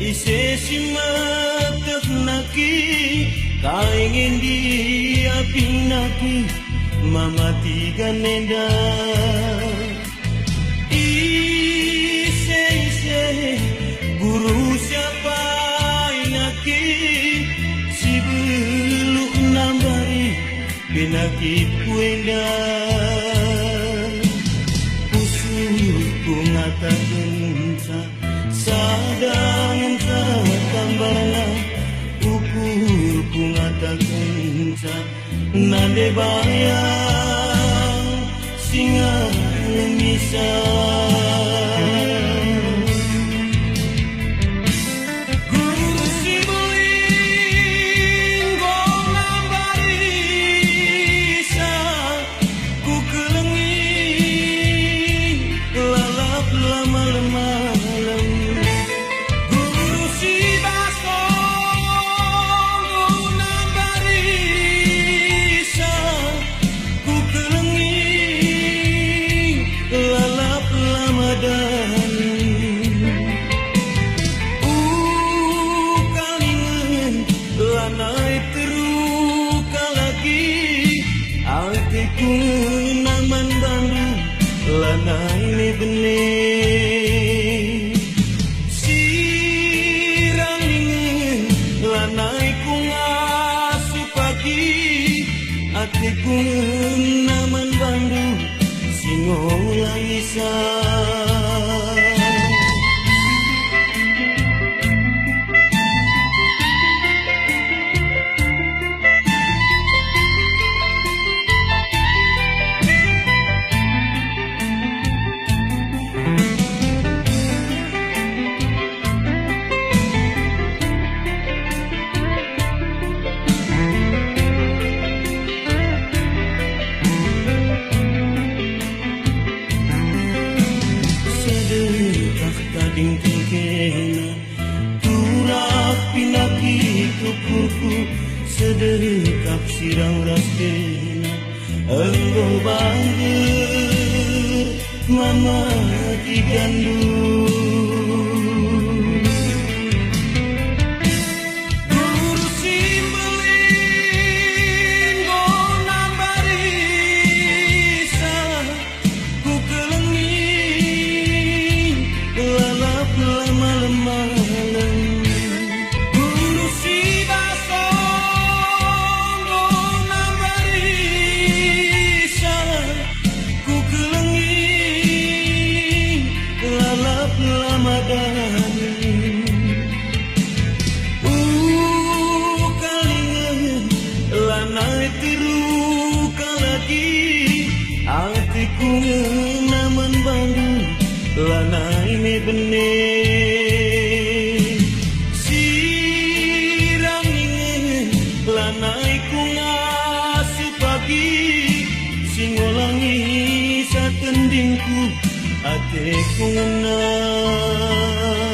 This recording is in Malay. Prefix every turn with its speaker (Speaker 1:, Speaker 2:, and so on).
Speaker 1: Isisimatahnaki kaingin dia pinaki mamati ganenda ise guru siapa inaki si beluk nambari pinaki puenda usulku ngata genca sadang tambana ukur ngata genca nande bayang singa lemisa naman bandu lanai ni benih sirang ingin lanai ku ngasi pagi atiku naman bandu singong langisa tingkena turak pinaki kukurku sedekap sirang raskena engkau bangger mama digandung atiku naman bandu lanai me benih sirang ingin lanai ku ngasi pagi singolangi sa tendingku atiku ngenang